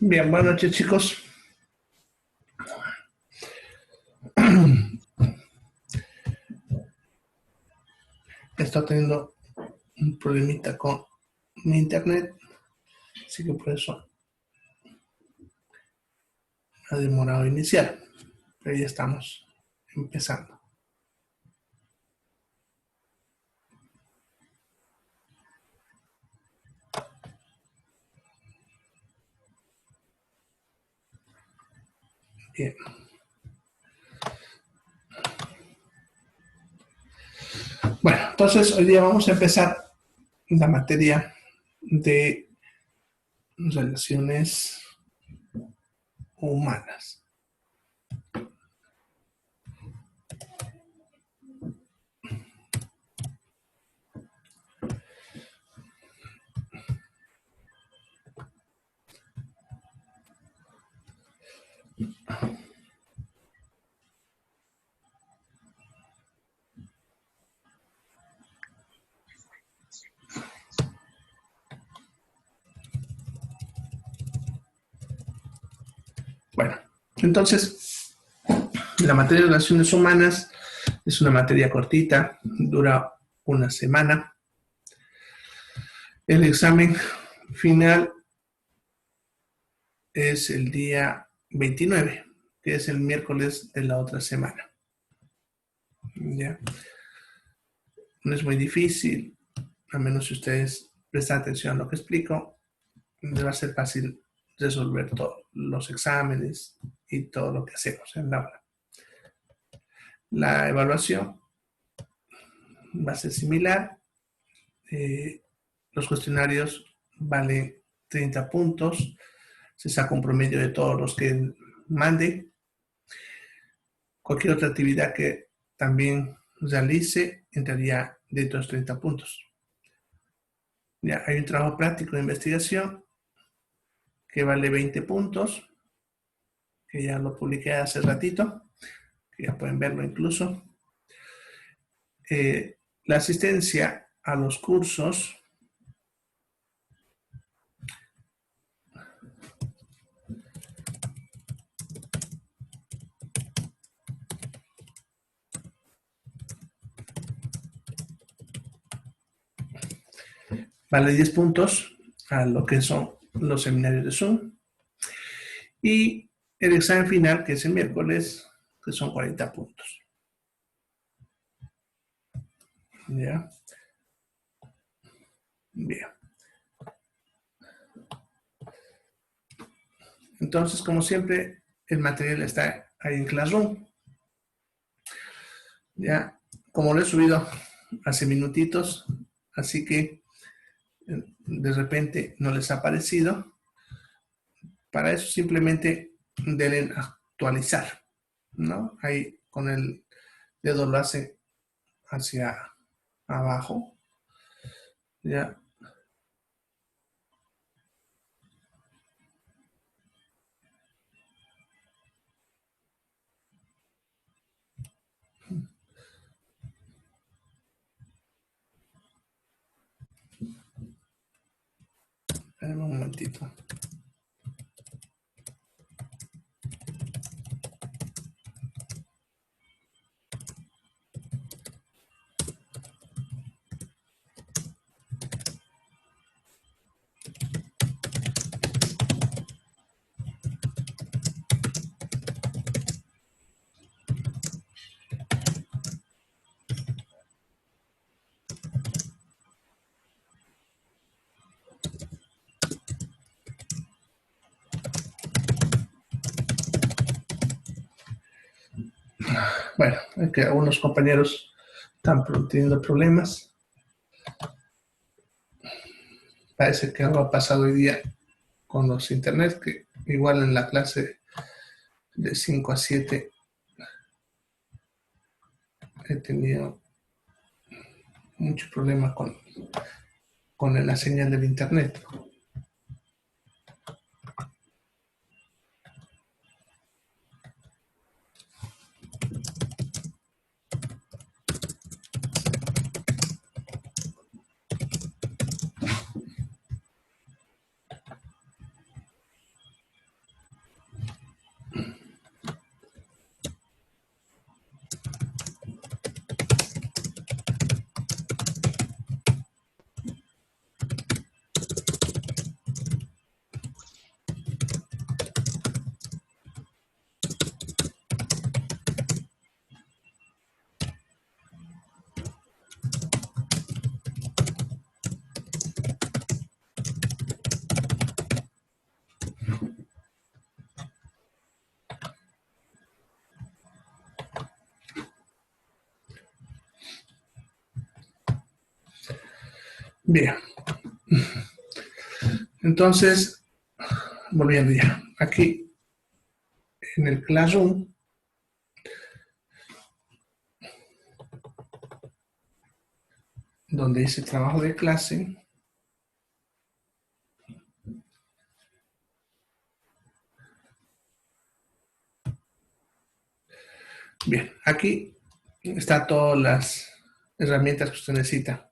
Bien, buenas noches, chicos. He estado teniendo un problemita con mi internet, así que por eso ha demorado iniciar, pero ya estamos empezando. Bien. Bueno, entonces hoy día vamos a empezar la materia de relaciones humanas. Bueno, entonces, la materia de relaciones humanas es una materia cortita, dura una semana. El examen final es el día 29, que es el miércoles de la otra semana. ¿Ya? No es muy difícil, a menos si ustedes prestan atención a lo que explico, les va a ser fácil resolver todos los exámenes y todo lo que hacemos en la aula. La evaluación va a ser similar. Los cuestionarios valen 30 puntos. Se saca un promedio de todos los que mande. Cualquier otra actividad que también realice entraría dentro de los 30 puntos. Ya hay un trabajo práctico de investigación que vale 20 puntos, que ya lo publiqué hace ratito, que ya pueden verlo incluso. La asistencia a los cursos vale 10 puntos a lo que son los seminarios de Zoom. Y el examen final, que es el miércoles, que son 40 puntos. ¿Ya? Bien. Entonces, como siempre, el material está ahí en Classroom. Ya, como lo he subido hace minutitos, así que de repente no les ha aparecido. Para eso simplemente denle actualizar, ¿no? Ahí con el dedo lo hace hacia abajo. Ya. Espérame un momentito. Bueno, es que algunos compañeros están teniendo problemas. Parece que algo ha pasado hoy día con los internet, que igual en la clase de 5 a 7 he tenido mucho problema con la señal del internet. Bien. Entonces, volviendo ya. Aquí, en el Classroom, donde dice trabajo de clase, bien, aquí están todas las herramientas que usted necesita.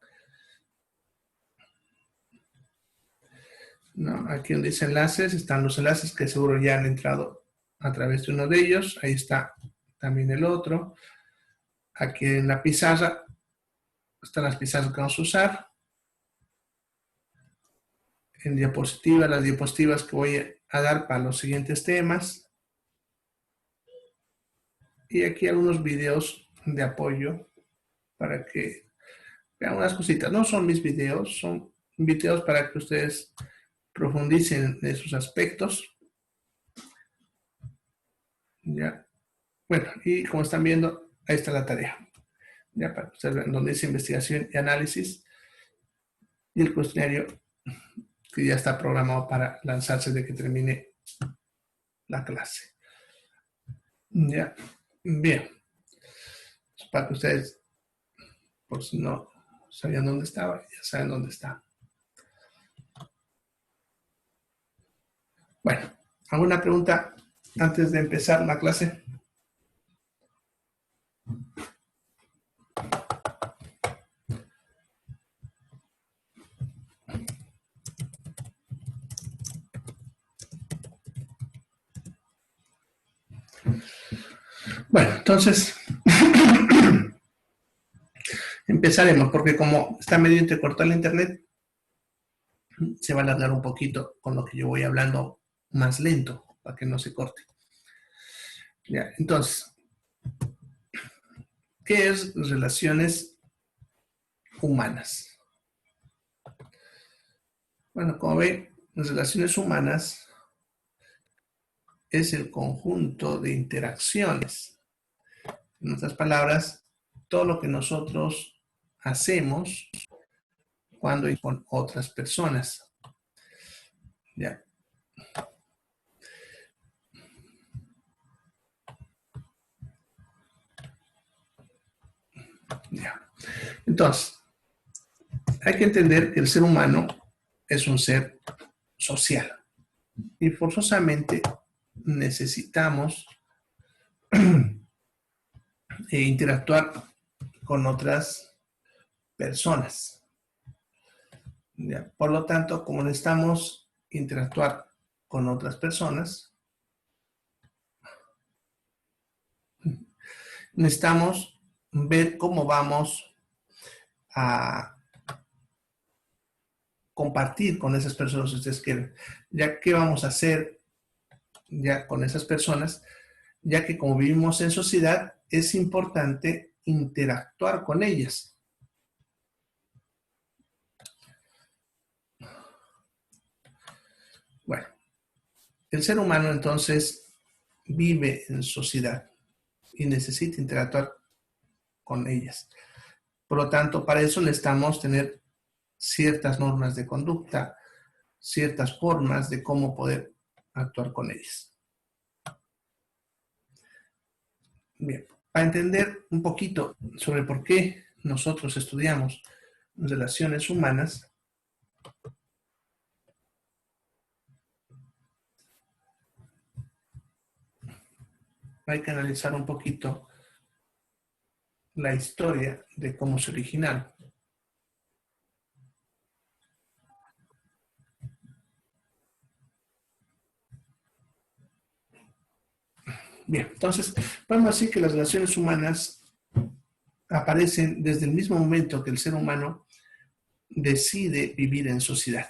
¿No? Aquí donde dice enlaces, están los enlaces que seguro ya han entrado a través de uno de ellos. Ahí está también el otro. Aquí en la pizarra están las pizarras que vamos a usar. En diapositivas, las diapositivas que voy a dar para los siguientes temas. Y aquí algunos videos de apoyo para que vean unas cositas. No son mis videos, son videos para que ustedes profundicen en esos aspectos. Ya. Bueno, y como están viendo, ahí está la tarea. Ya para que ustedes vean donde dice investigación y análisis. Y el cuestionario que ya está programado para lanzarse de que termine la clase. Ya. Bien. Para que ustedes, por si no sabían dónde estaba, ya saben dónde está. Bueno, ¿alguna pregunta antes de empezar la clase? Bueno, entonces empezaremos, porque como está medio entrecortado el internet, se va a alargar un poquito con lo que yo voy hablando más lento, para que no se corte. Ya, entonces, ¿qué es relaciones humanas? Bueno, como ven, las relaciones humanas es el conjunto de interacciones. En otras palabras, todo lo que nosotros hacemos cuando y con otras personas. ¿Ya? ¿Ya? Entonces, hay que entender que el ser humano es un ser social y forzosamente necesitamos interactuar con otras personas. ¿Ya? Por lo tanto, como necesitamos interactuar con otras personas, necesitamos ver cómo vamos a compartir con esas personas si ustedes quieren, ya qué vamos a hacer ya con esas personas, ya que como vivimos en sociedad, es importante interactuar con ellas. Bueno, el ser humano entonces vive en sociedad y necesita interactuar con ellas. Por lo tanto, para eso necesitamos tener ciertas normas de conducta, ciertas formas de cómo poder actuar con ellas. Bien, para entender un poquito sobre por qué nosotros estudiamos relaciones humanas, hay que analizar un poquito la historia de cómo se originaron. Bien, entonces podemos decir que las relaciones humanas aparecen desde el mismo momento que el ser humano decide vivir en sociedad.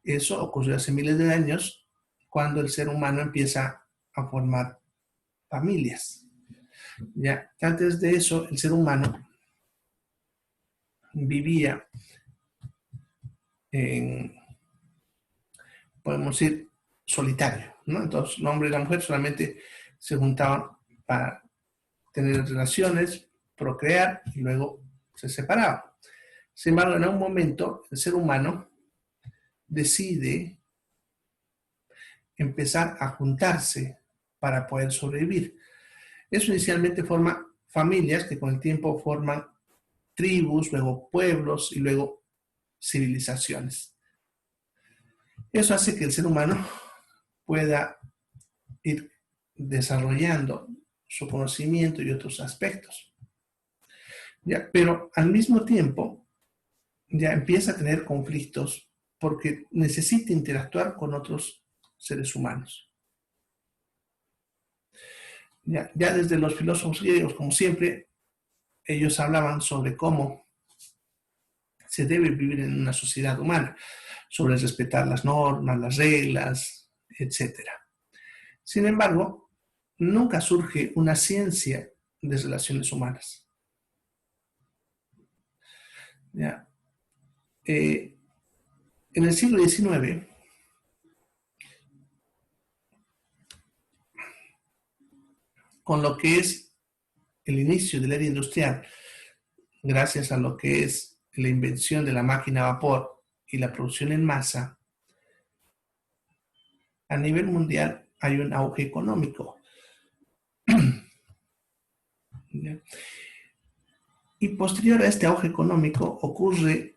Eso ocurrió hace miles de años cuando el ser humano empieza a formar familias. Ya, antes de eso, el ser humano vivía en, podemos decir, solitario, ¿no? Entonces, el hombre y la mujer solamente se juntaban para tener relaciones, procrear y luego se separaban. Sin embargo, en algún momento el ser humano decide empezar a juntarse para poder sobrevivir. Eso inicialmente forma familias que con el tiempo forman tribus, luego pueblos y luego civilizaciones. Eso hace que el ser humano pueda ir desarrollando su conocimiento y otros aspectos. ¿Ya? Pero al mismo tiempo ya empieza a tener conflictos porque necesita interactuar con otros seres humanos. Ya desde los filósofos griegos, como siempre, ellos hablaban sobre cómo se debe vivir en una sociedad humana, sobre respetar las normas, las reglas, etc. Sin embargo, nunca surge una ciencia de relaciones humanas. ¿Ya? En el siglo XIX, con lo que es el inicio de la era industrial, gracias a lo que es la invención de la máquina a vapor y la producción en masa, a nivel mundial hay un auge económico. ¿Ya? Y posterior a este auge económico ocurre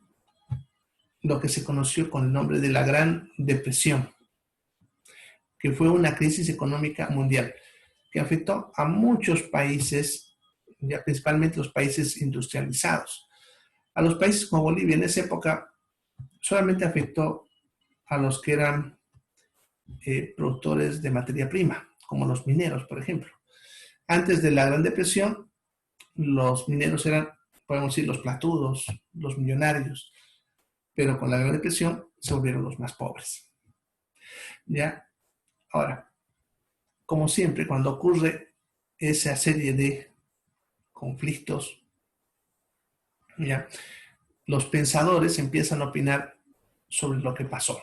lo que se conoció con el nombre de la Gran Depresión, que fue una crisis económica mundial que afectó a muchos países, ya principalmente los países industrializados. A los países como Bolivia en esa época solamente afectó a los que eran productores de materia prima, como los mineros, por ejemplo. Antes de la Gran Depresión, los mineros eran, podemos decir, los platudos, los millonarios, pero con la Gran Depresión se volvieron los más pobres. ¿Ya? Ahora, como siempre, cuando ocurre esa serie de conflictos, ¿ya? Los pensadores empiezan a opinar sobre lo que pasó.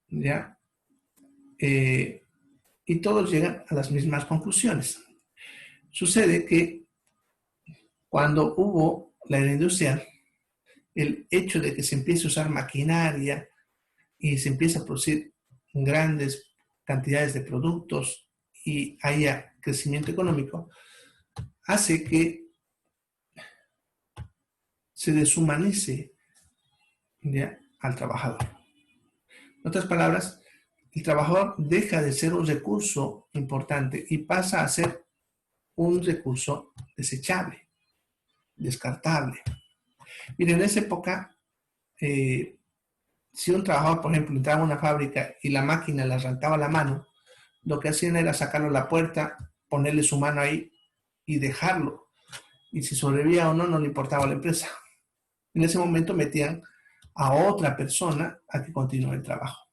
¿Ya? Y todos llegan a las mismas conclusiones. Sucede que cuando hubo la era industrial, el hecho de que se empiece a usar maquinaria y se empieza a producir grandes cantidades de productos y haya crecimiento económico, hace que se deshumanice, ¿ya?, al trabajador. En otras palabras, el trabajador deja de ser un recurso importante y pasa a ser un recurso desechable, descartable. Miren, en esa época, si un trabajador, por ejemplo, entraba a una fábrica y la máquina le arrancaba la mano, lo que hacían era sacarlo a la puerta, ponerle su mano ahí y dejarlo. Y si sobrevivía o no, no le importaba a la empresa. En ese momento metían a otra persona a que continúe el trabajo.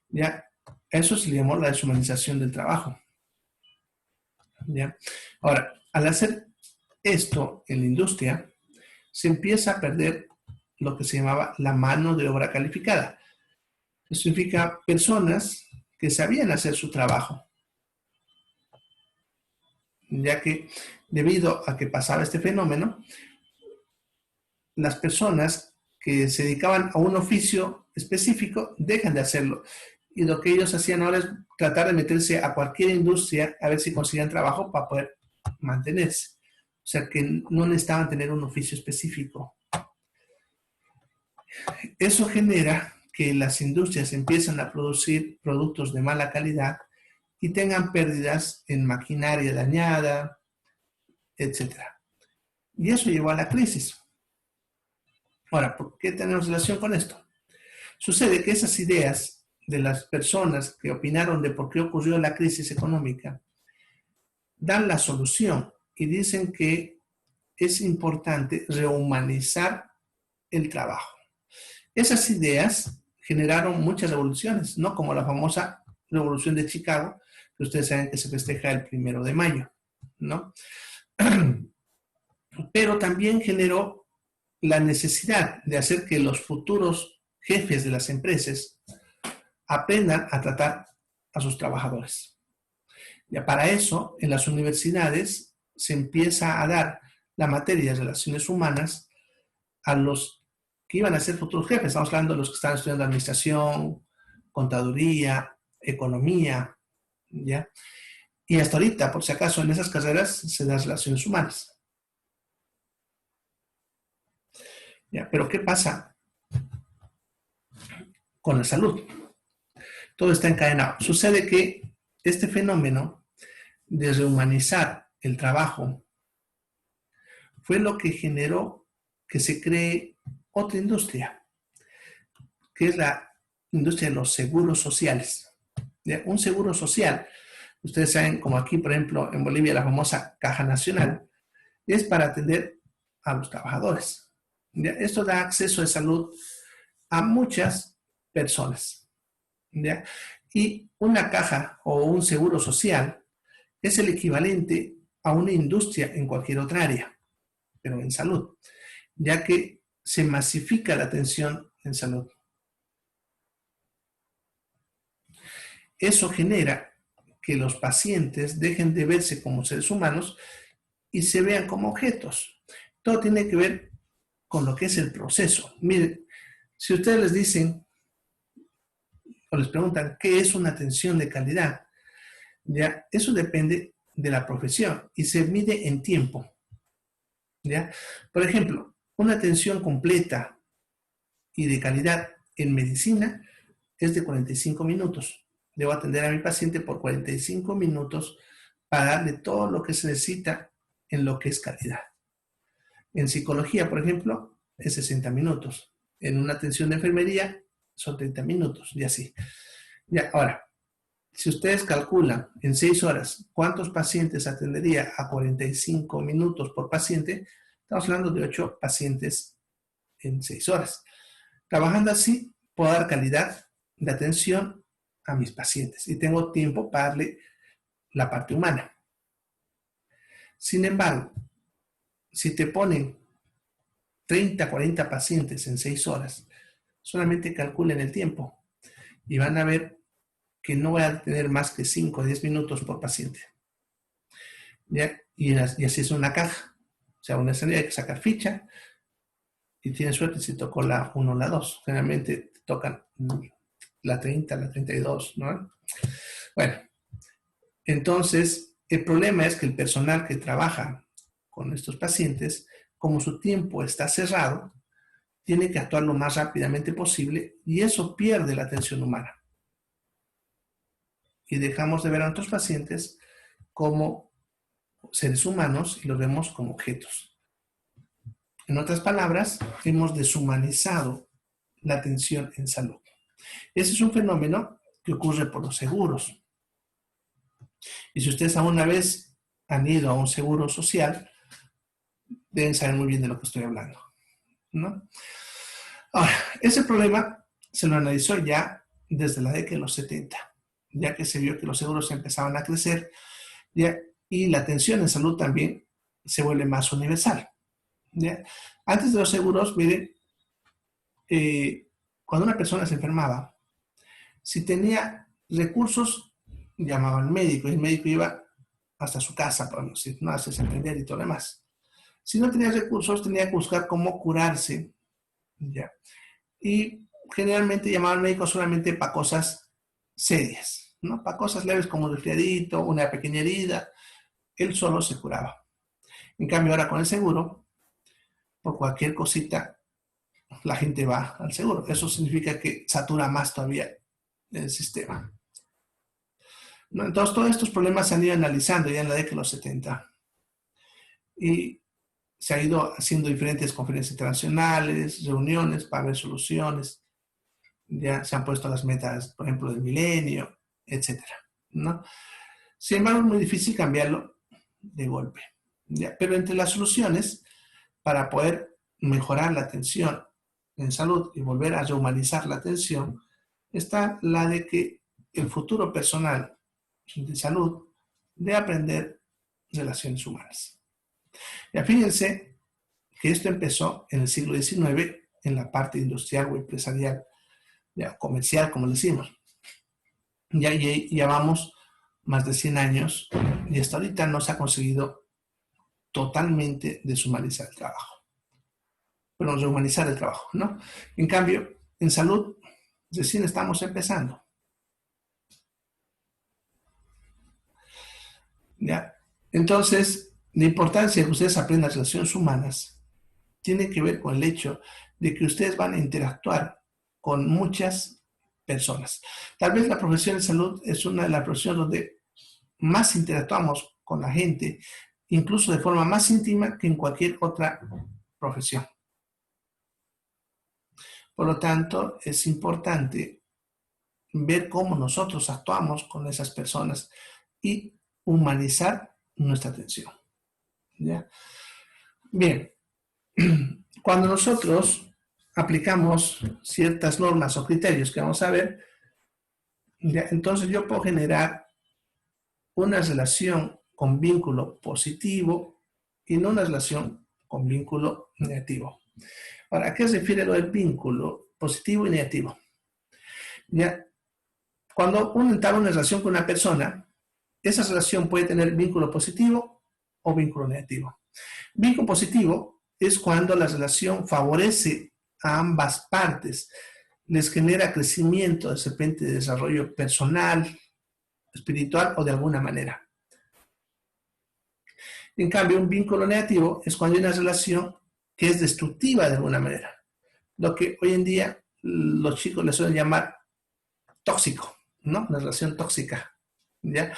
¿Ya? Eso se le llamó la deshumanización del trabajo. ¿Ya? Ahora, al hacer esto en la industria, se empieza a perder lo que se llamaba la mano de obra calificada. Eso significa personas que sabían hacer su trabajo, ya que debido a que pasaba este fenómeno, las personas que se dedicaban a un oficio específico dejan de hacerlo. Y lo que ellos hacían ahora es tratar de meterse a cualquier industria a ver si conseguían trabajo para poder mantenerse. O sea que no necesitaban tener un oficio específico. Eso genera que las industrias empiezan a producir productos de mala calidad y tengan pérdidas en maquinaria dañada, etc. Y eso llevó a la crisis. Ahora, ¿por qué tenemos relación con esto? Sucede que esas ideas de las personas que opinaron de por qué ocurrió la crisis económica dan la solución y dicen que es importante rehumanizar el trabajo. Esas ideas generaron muchas revoluciones, ¿no? Como la famosa Revolución de Chicago, que ustedes saben que se festeja el 1 de mayo, ¿no? Pero también generó la necesidad de hacer que los futuros jefes de las empresas aprendan a tratar a sus trabajadores. Ya para eso, en las universidades se empieza a dar la materia de relaciones humanas a los que iban a ser futuros jefes. Estamos hablando de los que están estudiando administración, contaduría, economía, ¿ya? Y hasta ahorita, por si acaso, en esas carreras se dan relaciones humanas. ¿Ya? Pero ¿qué pasa con la salud? Todo está encadenado. Sucede que este fenómeno de rehumanizar el trabajo fue lo que generó que se cree otra industria, que es la industria de los seguros sociales. ¿Ya? Un seguro social, ustedes saben, como aquí, por ejemplo, en Bolivia, la famosa Caja Nacional, es para atender a los trabajadores. ¿Ya? Esto da acceso de salud a muchas personas. ¿Ya? Y una caja o un seguro social es el equivalente a una industria en cualquier otra área, pero en salud, ya que se masifica la atención en salud. Eso genera que los pacientes dejen de verse como seres humanos y se vean como objetos. Todo tiene que ver con lo que es el proceso. Miren, si ustedes les dicen o les preguntan qué es una atención de calidad, ya, eso depende de la profesión y se mide en tiempo. ¿Ya? Por ejemplo, una atención completa y de calidad en medicina es de 45 minutos. Debo atender a mi paciente por 45 minutos para darle todo lo que se necesita en lo que es calidad. En psicología, por ejemplo, es 60 minutos. En una atención de enfermería son 30 minutos y así. Ya, ahora, si ustedes calculan en 6 horas cuántos pacientes atendería a 45 minutos por paciente, estamos hablando de 8 pacientes en 6 horas. Trabajando así, puedo dar calidad de atención a mis pacientes y tengo tiempo para darle la parte humana. Sin embargo, si te ponen 30, 40 pacientes en 6 horas, solamente calculen el tiempo y van a ver que no voy a tener más que 5 o 10 minutos por paciente. ¿Ya? Y así es una caja. O sea, una escena hay que sacar ficha y tienes suerte si tocó la 1 o la 2. Generalmente te tocan la 30, la 32, ¿no? Bueno, entonces el problema es que el personal que trabaja con estos pacientes, como su tiempo está cerrado, tiene que actuar lo más rápidamente posible y eso pierde la atención humana. Y dejamos de ver a nuestros pacientes como seres humanos y los vemos como objetos. En otras palabras, hemos deshumanizado la atención en salud. Ese es un fenómeno que ocurre por los seguros. Y si ustedes alguna vez han ido a un seguro social, deben saber muy bien de lo que estoy hablando, ¿no? Ahora, ese problema se lo analizó ya desde la década de los 70, ya que se vio que los seguros empezaban a crecer ¿ya? Y la atención en salud también se vuelve más universal. ¿Ya? Antes de los seguros, miren, cuando una persona se enfermaba, si tenía recursos, llamaba al médico y el médico iba hasta su casa, para no hacerse atender y todo lo demás. Si no tenía recursos, tenía que buscar cómo curarse. ¿Ya? Y generalmente llamaba al médico solamente para cosas serias, ¿no? Para cosas leves como un resfriadito, una pequeña herida, él solo se curaba. En cambio, ahora con el seguro, por cualquier cosita, la gente va al seguro. Eso significa que satura más todavía el sistema. ¿No? Entonces, todos estos problemas se han ido analizando ya en la década de los 70. Y se ha ido haciendo diferentes conferencias internacionales, reuniones para ver soluciones. Ya se han puesto las metas, por ejemplo, del milenio, etcétera, ¿no? Sin embargo, es muy difícil cambiarlo de golpe. ¿Ya? Pero entre las soluciones para poder mejorar la atención en salud y volver a rehumanizar la atención está la de que el futuro personal de salud debe aprender relaciones humanas. Ya fíjense que esto empezó en el siglo XIX en la parte industrial o empresarial, ya, comercial, como decimos. Ya vamos más de 100 años y hasta ahorita no se ha conseguido totalmente deshumanizar el trabajo. pero rehumanizar el trabajo, ¿no? En cambio, en salud, recién estamos empezando. ¿Ya? Entonces, la importancia de que ustedes aprendan relaciones humanas tiene que ver con el hecho de que ustedes van a interactuar con muchas personas. Tal vez la profesión de salud es una de las profesiones donde más interactuamos con la gente, incluso de forma más íntima que en cualquier otra profesión. Por lo tanto, es importante ver cómo nosotros actuamos con esas personas y humanizar nuestra atención. ¿Ya? Bien, cuando nosotros aplicamos ciertas normas o criterios que vamos a ver, ¿ya? Entonces yo puedo generar una relación con vínculo positivo y no una relación con vínculo negativo. Ahora, ¿a qué se refiere lo del vínculo positivo y negativo? ¿Ya? Cuando uno entabla una relación con una persona, esa relación puede tener vínculo positivo o vínculo negativo. Vínculo positivo es cuando la relación favorece a ambas partes, les genera crecimiento, de repente desarrollo personal, espiritual o de alguna manera. En cambio, un vínculo negativo es cuando hay una relación que es destructiva de alguna manera. Lo que hoy en día los chicos le suelen llamar tóxico, ¿no? Una relación tóxica, ¿ya?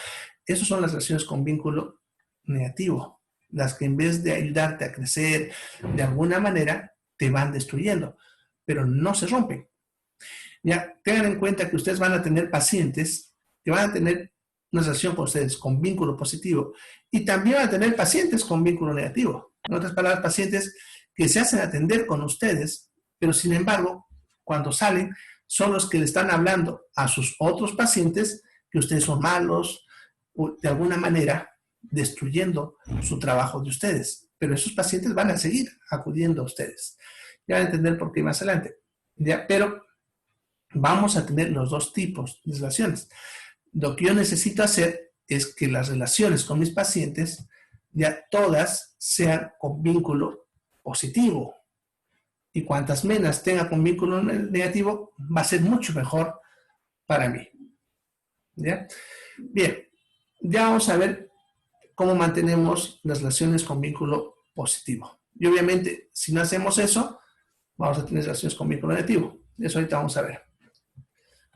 Esas son las relaciones con vínculo negativo, las que en vez de ayudarte a crecer de alguna manera, te van destruyendo, pero no se rompen. Ya, tengan en cuenta que ustedes van a tener pacientes que van a tener una relación con ustedes con vínculo positivo y también van a tener pacientes con vínculo negativo. En otras palabras, pacientes que se hacen atender con ustedes, pero sin embargo, cuando salen, son los que le están hablando a sus otros pacientes que ustedes son malos, o de alguna manera destruyendo su trabajo de ustedes. Pero esos pacientes van a seguir acudiendo a ustedes. Ya van a entender por qué más adelante. ¿Ya? Pero vamos a tener los dos tipos de relaciones. Lo que yo necesito hacer es que las relaciones con mis pacientes ya todas sean con vínculo positivo. Y cuantas menos tenga con vínculo negativo, va a ser mucho mejor para mí. ¿Ya? Bien, ya vamos a ver cómo mantenemos las relaciones con vínculo positivo. Y obviamente, si no hacemos eso, vamos a tener relaciones con vínculo negativo. Eso ahorita vamos a ver.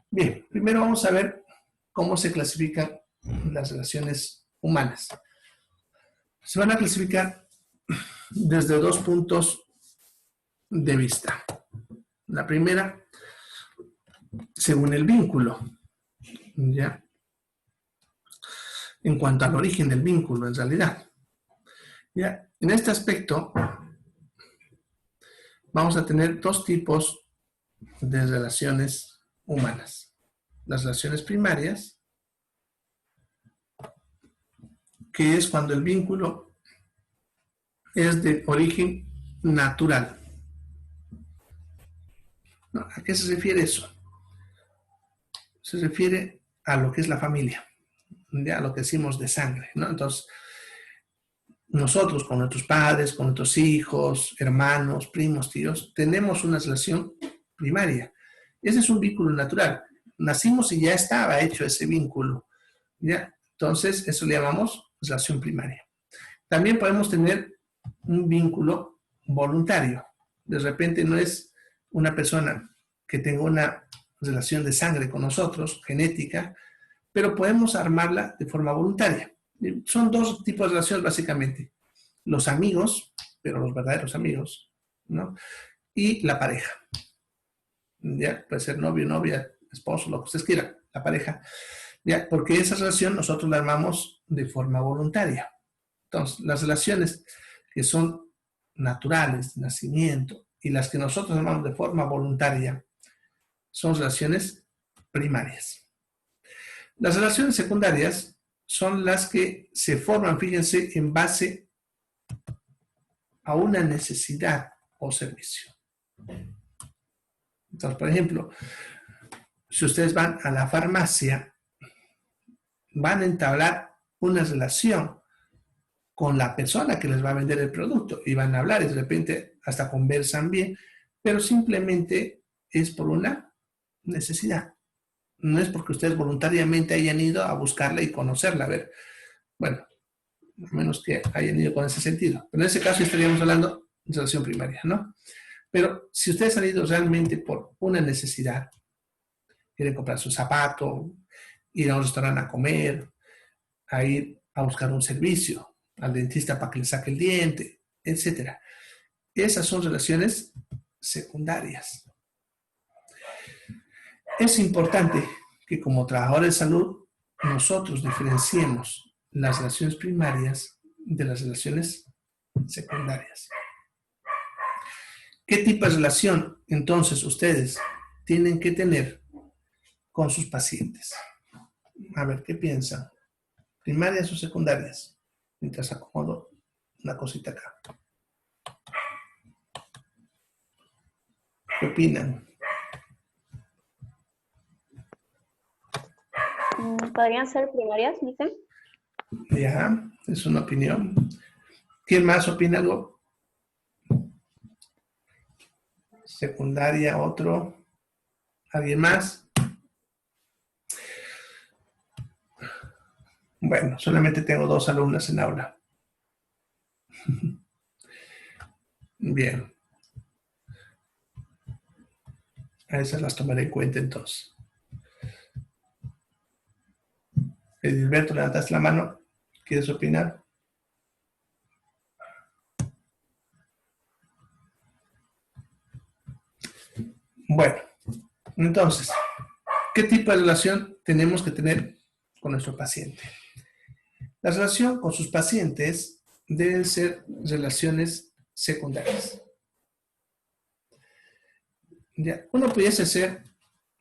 Bien, primero vamos a ver cómo se clasifican las relaciones humanas. Se van a clasificar desde dos puntos de vista. La primera, según el vínculo, ¿ya? En cuanto al origen del vínculo, en realidad. ¿Ya? En este aspecto, vamos a tener dos tipos de relaciones humanas. Las relaciones primarias, que es cuando el vínculo es de origen natural. ¿No? ¿A qué se refiere eso? Se refiere a lo que es la familia, ¿ya? A lo que decimos de sangre, ¿no? Entonces, nosotros con nuestros padres, con nuestros hijos, hermanos, primos, tíos, tenemos una relación primaria. Ese es un vínculo natural. Nacimos y ya estaba hecho ese vínculo, ¿ya? Entonces, eso le llamamos relación primaria. También podemos tener un vínculo voluntario. De repente no es una persona que tenga una relación de sangre con nosotros, genética, pero podemos armarla de forma voluntaria. Son dos tipos de relaciones básicamente. Los amigos, pero los verdaderos amigos, ¿no? Y la pareja. ¿Ya? Puede ser novio, novia, esposo, lo que ustedes quieran, la pareja. ¿Ya? Porque esa relación nosotros la armamos de forma voluntaria. Entonces, las relaciones que son naturales, de nacimiento, y las que nosotros armamos de forma voluntaria, son relaciones primarias. Las relaciones secundarias son las que se forman, fíjense, en base a una necesidad o servicio. Entonces, por ejemplo, si ustedes van a la farmacia, van a entablar una relación con la persona que les va a vender el producto y van a hablar y de repente hasta conversan bien, pero simplemente es por una necesidad. No es porque ustedes voluntariamente hayan ido a buscarla y conocerla. A ver, bueno, a menos que hayan ido con ese sentido. Pero en ese caso estaríamos hablando de relación primaria, ¿no? Pero si ustedes han ido realmente por una necesidad, quieren comprar su zapato, ir a un restaurante a comer, a ir a buscar un servicio, al dentista para que le saque el diente, etcétera. Esas son relaciones secundarias. Es importante que como trabajadores de salud nosotros diferenciemos las relaciones primarias de las relaciones secundarias. ¿Qué tipo de relación entonces ustedes tienen que tener con sus pacientes? A ver, ¿qué piensan? ¿Primarias o secundarias? Mientras acomodo una cosita acá. ¿Qué opinan? ¿Podrían ser primarias, dicen? Ya, es una opinión. ¿Quién más opina algo? Secundaria, otro. ¿Alguien más? Bueno, solamente tengo 2 alumnas en aula. Bien. A esas las tomaré en cuenta entonces. Edilberto, levantaste la mano. ¿Quieres opinar? Bueno, entonces, ¿qué tipo de relación tenemos que tener con nuestro paciente? La relación con sus pacientes deben ser relaciones secundarias. Ya, uno pudiese ser,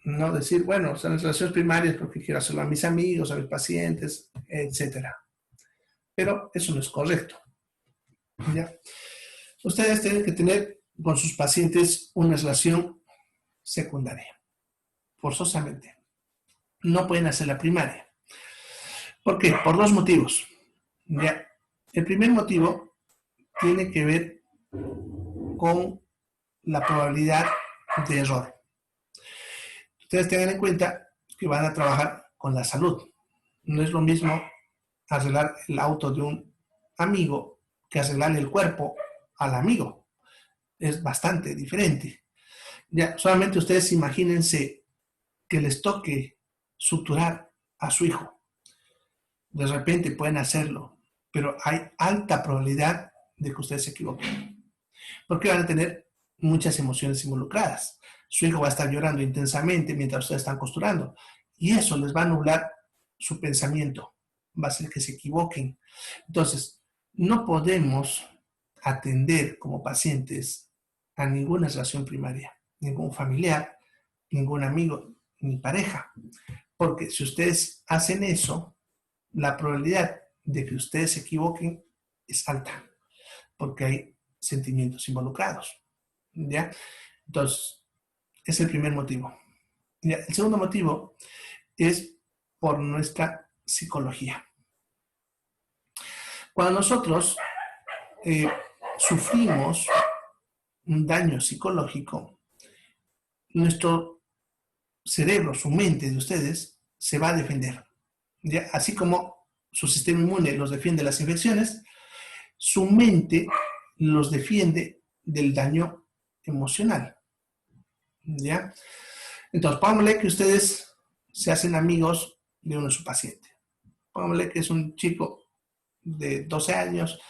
no decir, bueno, son las relaciones primarias porque quiero hacerlo a mis amigos, a mis pacientes, etcétera. Pero eso no es correcto. ¿Ya? Ustedes tienen que tener con sus pacientes una relación secundaria, forzosamente. No pueden hacer la primaria. ¿Por qué? Por 2 motivos. ¿Ya? El primer motivo tiene que ver con la probabilidad de error. Ustedes tengan en cuenta que van a trabajar con la salud. No es lo mismo arreglar el auto de un amigo que arreglarle el cuerpo al amigo. Es bastante diferente. Ya, solamente ustedes imagínense que les toque suturar a su hijo. De repente pueden hacerlo, pero hay alta probabilidad de que ustedes se equivoquen. Porque van a tener muchas emociones involucradas. Su hijo va a estar llorando intensamente mientras ustedes están costurando. Y eso les va a nublar su pensamiento. Va a hacer que se equivoquen. Entonces, no podemos atender como pacientes a ninguna relación primaria, ningún familiar, ningún amigo, ni pareja. Porque si ustedes hacen eso, la probabilidad de que ustedes se equivoquen es alta, porque hay sentimientos involucrados. ¿Ya? Entonces, es el primer motivo. ¿Ya? El segundo motivo es por nuestra psicología. Cuando nosotros sufrimos un daño psicológico, nuestro cerebro, su mente de ustedes, se va a defender. ¿Ya? Así como su sistema inmune los defiende de las infecciones, su mente los defiende del daño emocional. ¿Ya? Entonces, pongámosle que ustedes se hacen amigos de uno de sus pacientes. Pongámosle que es un chico de 12 años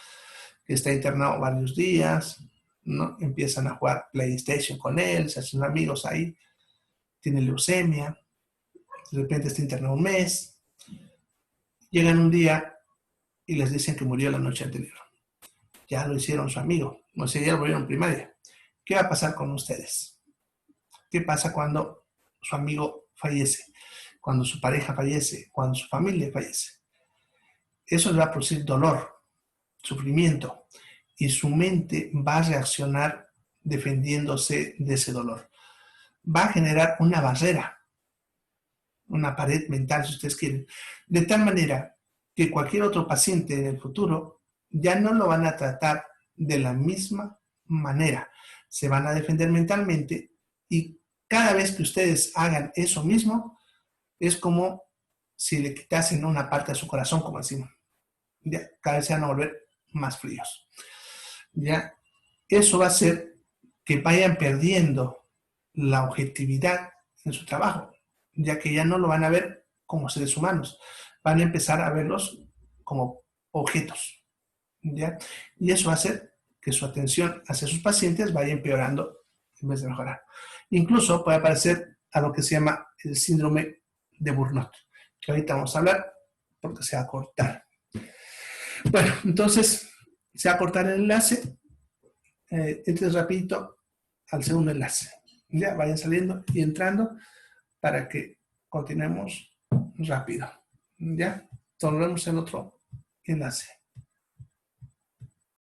que está internado varios días, ¿no? Empiezan a jugar PlayStation con él, se hacen amigos ahí, tiene leucemia, de repente está internado un mes, llegan un día y les dicen que murió la noche anterior. Ya lo hicieron su amigo, no sé, ya lo volvieron primaria. ¿Qué va a pasar con ustedes? ¿Qué pasa cuando su amigo fallece? Cuando su pareja fallece, cuando su familia fallece. Eso le va a producir dolor, sufrimiento, y su mente va a reaccionar defendiéndose de ese dolor. Va a generar una barrera, una pared mental, si ustedes quieren, de tal manera que cualquier otro paciente en el futuro ya no lo van a tratar de la misma manera. Se van a defender mentalmente y cada vez que ustedes hagan eso mismo, es como si le quitasen una parte de su corazón, como decimos. Ya, cada vez se van a volver más fríos. Ya, eso va a hacer que vayan perdiendo la objetividad en su trabajo, ya que ya no lo van a ver como seres humanos, van a empezar a verlos como objetos, ¿ya? Y eso va a hacer que su atención hacia sus pacientes vaya empeorando en vez de mejorar. Incluso puede aparecer a lo que se llama el síndrome de Burnout, que ahorita vamos a hablar porque se va a cortar. Bueno, entonces se va a cortar el enlace. Entres rapidito al segundo enlace. Ya vayan saliendo y entrando para que continuemos rápido. Ya, nos vemos en otro enlace.